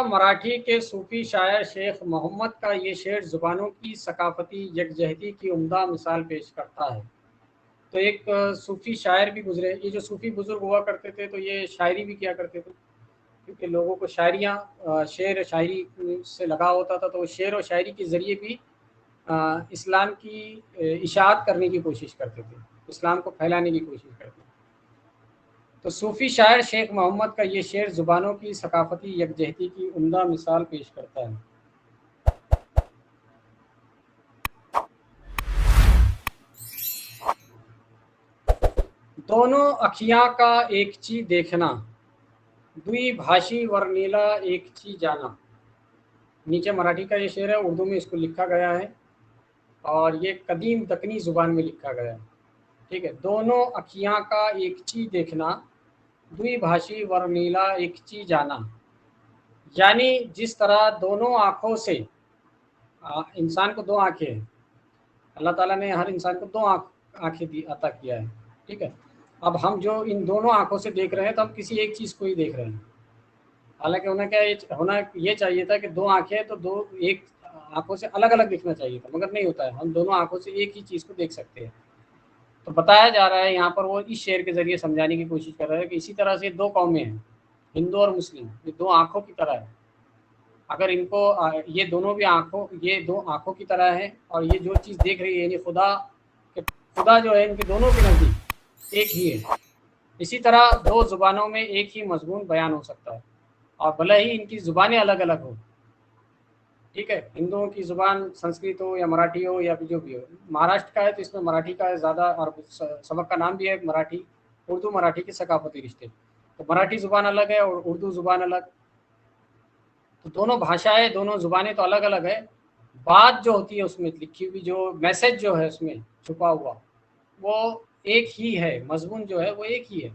मराठी के सूफी शायर शेख मोहम्मद का ये शेर ज़ुबानों की सकाफ़ती यकजहती की उम्दा मिसाल पेश करता है। तो एक सूफी शायर भी गुजरे। ये जो सूफी बुजुर्ग हुआ करते थे तो ये शायरी भी किया करते थे, क्योंकि लोगों को शायरियाँ शेर शायरी से लगाव होता था, तो वो शेर और शायरी के ज़रिए भी इस्लाम की इशाअत करने की कोशिश करते थे, इस्लाम को फैलाने की कोशिश करते थे। तो सूफ़ी शायर शेख मोहम्मद का ये शेर ज़ुबानों की सकाफ़ती यकजहती की उम्दा मिसाल पेश करता है। दोनों अखियाँ का एक ची देखना, दुई भाषी वर्नीला एक ची जाना। नीचे मराठी का ये शेर है, उर्दू में इसको लिखा गया है और ये कदीम दक्कनी ज़ुबान में लिखा गया है। ठीक है। दोनों अखियाँ का एक ची देखना, दुई भाषी वर्नीला एक ची जाना। यानी जिस तरह दोनों आँखों से इंसान को दो आँखें हैं, अल्लाह ताला ने हर इंसान को दो आँखें दी अता किया है। ठीक है। अब हम जो इन दोनों आँखों से देख रहे हैं तो हम किसी एक चीज़ को ही देख रहे हैं। हालाँकि होना ये चाहिए था कि दो आँखें हैं तो दो एक आँखों से अलग-अलग दिखना चाहिए था, मगर नहीं होता है। हम दोनों आँखों से एक ही चीज़ को देख सकते हैं। तो बताया जा रहा है यहाँ पर, वो इस शेर के ज़रिए समझाने की कोशिश कर रहा है कि इसी तरह से दो कौमें हैं, हिंदू और मुस्लिम, ये दो आँखों की तरह है। अगर इनको ये दोनों भी ये दो आँखों की तरह है और ये जो चीज़ देख रही है यानी खुदा जो है इनके दोनों के नज़दीक एक ही है। इसी तरह दो ज़ुबानों में एक ही मज़मून बयान हो सकता है और भले ही इनकी ज़ुबानें अलग-अलग हों। ठीक है। हिंदुओं की ज़ुबान संस्कृत हो या मराठी हो या जो भी हो। महाराष्ट्र का है तो इसमें मराठी का ज़्यादा, और सबक का नाम भी है मराठी, उर्दू मराठी के सकाफ़ती रिश्ते। तो मराठी ज़ुबान अलग है और उर्दू ज़ुबान अलग। तो दोनों भाषाएँ, दोनों ज़ुबानें तो अलग-अलग है। बात जो होती है उसमें लिखी हुई, जो मैसेज जो है उसमें छुपा हुआ, वो एक ही है, मज़मून जो है वो एक ही है।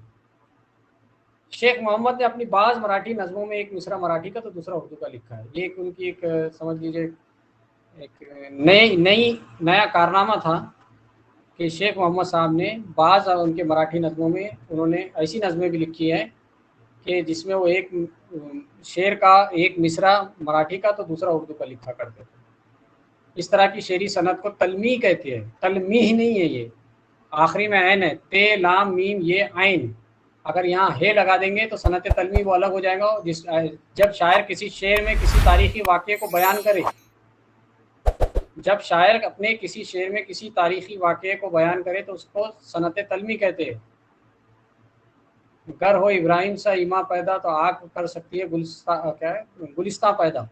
शेख मोहम्मद ने अपनी बाज़ मराठी नज़्मों में एक मिसरा मराठी का तो दूसरा उर्दू का लिखा है। ये एक उनकी एक समझ लीजिए एक नया कारनामा था कि शेख मोहम्मद साहब ने बाज़ उनके मराठी नज़्मों में उन्होंने ऐसी नज़में भी लिखी हैं कि जिसमें वो एक शेर का एक मिसरा मराठी का तो दूसरा उर्दू का लिखा करते थे। इस तरह की शेरी सनत को तलमी कहते हैं। तलमीह नहीं है ये, आखिरी में ऐन है, ते लाम मीम ये आइन। अगर यहाँ हे लगा देंगे तो सनत तलमी वो अलग हो जाएगा। जब शायर किसी शेर में किसी तारीखी वाक़े को बयान करे, जब शायर अपने किसी शेर में किसी तारीखी वाक़े को बयान करे तो उसको सनत तलमी कहते हैं। गर हो इब्राहिम सा ईमा पैदा तो आग कर सकती है गुलिस्तां पैदा,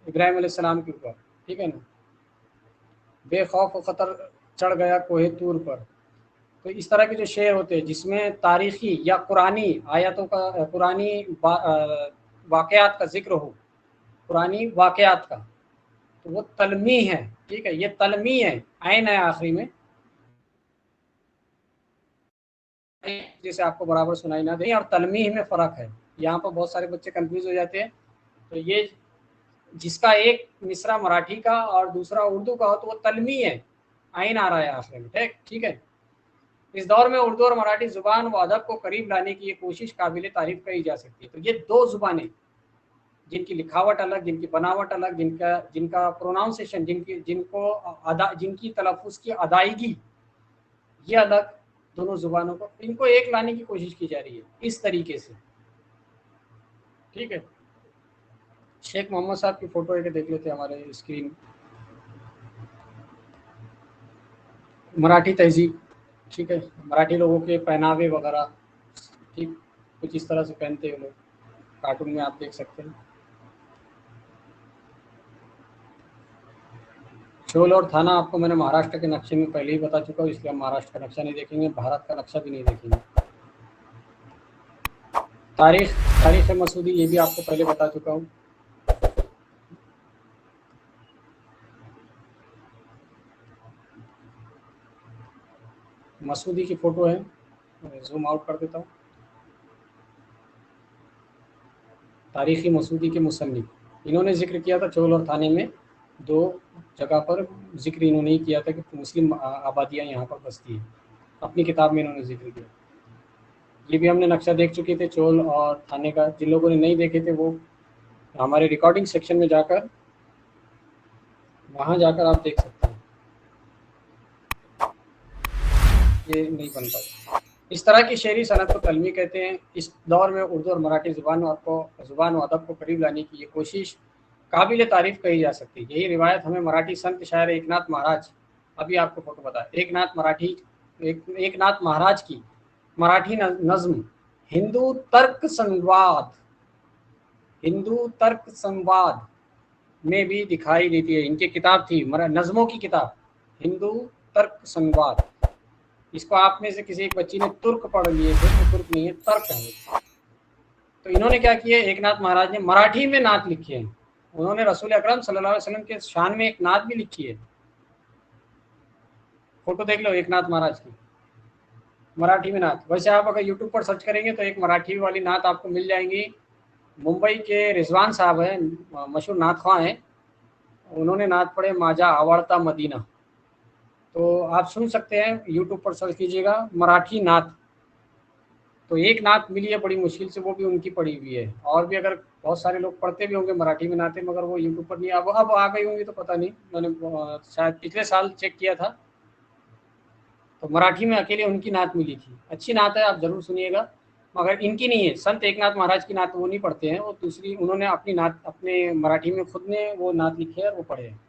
इब्राहिम अलैहिस्सलाम के ऊपर। ठीक है ना। बेखौफ ख़तर चढ़ गया कोहे तूर पर। तो इस तरह के जो शेर होते हैं जिसमें तारीखी या कुरानी आयतों का, पुरानी वाक़यात का ज़िक्र हो, पुरानी वाक़यात का, तो वो तलमी है। ठीक है। ये तलमी है, ऐन है आखिरी में, जैसे आपको बराबर सुनाई ना दे, और तलमी में फ़र्क है। यहाँ पर बहुत सारे बच्चे कंफ्यूज हो जाते हैं। तो ये जिसका एक मिसरा मराठी का और दूसरा उर्दू का हो तो वो तलमी है, आइन आ रहा है आखिर में। ठीक है। इस दौर में उर्दू और मराठी ज़ुबान व अदब को करीब लाने की ये कोशिश काबिल तारीफ़ कही जा सकती है। तो ये दो ज़ुबानें जिनकी लिखावट अलग, जिनकी बनावट अलग, जिनका प्रोनाउंसिएशन, जिनकी तलफ़ुज़ की अदायगी ये अलग, दोनों ज़ुबानों को, इनको एक लाने की कोशिश की जा रही है इस तरीके से। ठीक है। शेख मोहम्मद साहब की फ़ोटो एक देख लेते हैं हमारे स्क्रीन। मराठी तहज़ीब। ठीक है। मराठी लोगों के पहनावे वगैरह, ठीक, कुछ इस तरह से पहनते हैं लोग, कार्टून में आप देख सकते हैं। चोल और थाना आपको मैंने महाराष्ट्र के नक्शे में पहले ही बता चुका हूँ, इसलिए हम महाराष्ट्र का नक्शा नहीं देखेंगे, भारत का नक्शा भी नहीं देखेंगे। तारीख मसूदी ये भी आपको पहले बता चुका हूँ। मसूदी की फ़ोटो है, जूम आउट कर देता हूँ। तारीख़ी मसूदी के मुसन्निफ़, इन्होंने ज़िक्र किया था चोल और थाने में, दो जगह पर ज़िक्र इन्होंने ही किया था कि मुस्लिम आबादियाँ यहाँ पर बसती हैं। अपनी किताब में इन्होंने ज़िक्र किया। ये भी हमने नक्शा देख चुके थे चोल और थाने का। जिन लोगों ने नहीं देखे थे वो हमारे रिकॉर्डिंग सेक्शन में जाकर, वहाँ जाकर आप देख सकते हैं। ये नहीं बन पाता। इस तरह की शेरी सनत को तलमी कहते हैं। इस दौर में उर्दू और मराठी ज़ुबान व अदब को करीब लाने की ये कोशिश काबिल तारीफ़ कही जा सकती है। यही रिवायत हमें मराठी संत शायर एकनाथ महाराज, अभी आपको फोटो बताया, एकनाथ महाराज की मराठी नज़्म हिंदू तर्क संवाद में भी दिखाई देती है। इनकी किताब थी, नज़्मों की किताब, हिंदू तर्क संवाद। इसको आप में से किसी एक बच्ची ने तुर्क पढ़ लिए थे, तो तुर्क नहीं है, तर्क है। तो इन्होंने क्या किया, एकनाथ महाराज ने मराठी में नात लिखी है। उन्होंने रसूल अकरम सल्लल्लाहु अलैहि वसल्लम के शान में एक नात भी लिखी है। फोटो देख लो एकनाथ महाराज की, मराठी में नात। वैसे आप अगर यूट्यूब पर सर्च करेंगे तो एक मराठी वाली नात आपको मिल जाएंगी। मुंबई के रिजवान साहब हैं, मशहूर नात ख्वां हैं, उन्होंने नात पढ़े माजा आवड़ता मदीना। तो आप सुन सकते हैं, यूट्यूब पर सर्च कीजिएगा मराठी नात। तो एक नात मिली है बड़ी मुश्किल से, वो भी उनकी पढ़ी हुई है। और भी अगर बहुत सारे लोग पढ़ते भी होंगे मराठी में नाते, मगर वो यूट्यूब पर नहीं, अब आ गई होंगी तो पता नहीं, मैंने शायद पिछले साल चेक किया था। तो मराठी में अकेले उनकी नात मिली थी। अच्छी नात है, आप ज़रूर सुनिएगा, मगर इनकी नहीं है। संत एकनाथ महाराज की नात वो नहीं पढ़ते हैं, वो दूसरी, उन्होंने अपनी नात अपने मराठी में खुद ने वो नात लिखी है और वो पढ़े हैं।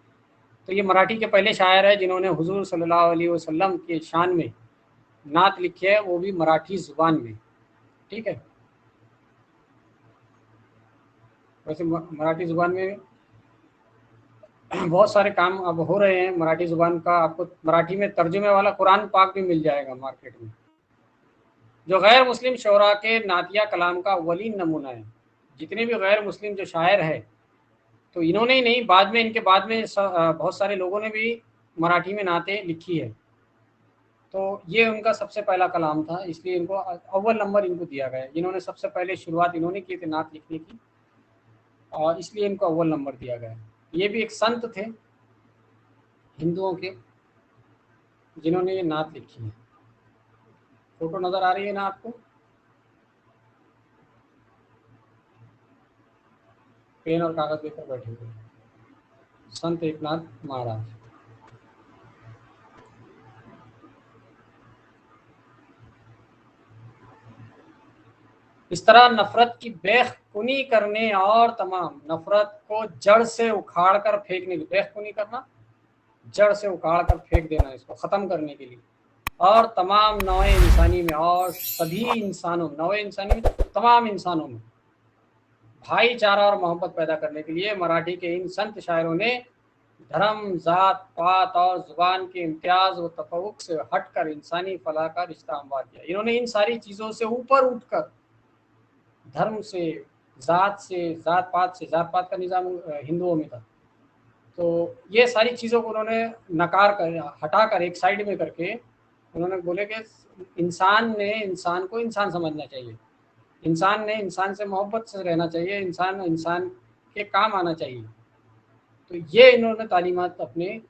तो ये मराठी के पहले शायर है जिन्होंने हुजूर सल्लल्लाहु अलैहि वसल्लम के शान में नात लिखी है, वो भी मराठी ज़ुबान में। ठीक है। वैसे मराठी ज़ुबान में बहुत सारे काम अब हो रहे हैं मराठी ज़ुबान का। आपको मराठी में तर्जुमे वाला कुरान पाक भी मिल जाएगा मार्केट में, जो गैर मुस्लिम शोरा के नातिया कलाम का अव्वलीन नमूना है। जितने भी गैर मुस्लिम जो शायर है, तो इन्होंने ही नहीं, बाद में इनके बाद में बहुत सारे लोगों ने भी मराठी में नातें लिखी है। तो ये उनका सबसे पहला कलाम था, इसलिए इनको अव्वल नंबर इनको दिया गया। इन्होंने सबसे पहले शुरुआत इन्होंने की थी नात लिखने की, और इसलिए इनको अव्वल नंबर दिया गया। ये भी एक संत थे हिंदुओं के, जिन्होंने ये नात लिखी है। फोटो नज़र आ रही है ना आपको? पेन और कागज लेकर बैठे हुए संत एकनाथ महाराज। इस तरह नफरत की बेखुनी करने और तमाम नफरत को जड़ से उखाड़ कर फेंकने की, बेखुनी करना, जड़ से उखाड़ कर फेंक देना, इसको ख़त्म करने के लिए, और तमाम नौए इंसानी में और सभी इंसानों, नौए इंसानी में तमाम इंसानों में भाईचारा और मोहब्बत पैदा करने के लिए मराठी के इन संत शायरों ने धर्म, जात पात और जुबान के इम्तियाज व तफवुक से हटकर इंसानी फलाह का रिश्ता हमवार किया। इन्होंने इन सारी चीज़ों से ऊपर उठकर, धर्म से, जात पात का निज़ाम हिंदुओं में था, तो ये सारी चीज़ों को उन्होंने नकार कर, हटा कर, एक साइड में करके उन्होंने बोले कि इंसान ने इंसान को इंसान समझना चाहिए, इंसान ने इंसान से मोहब्बत से रहना चाहिए, इंसान इंसान के काम आना चाहिए। तो ये इन्होंने तालीमात अपने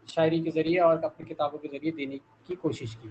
शायरी के ज़रिए और अपनी किताबों के ज़रिए देने की कोशिश की।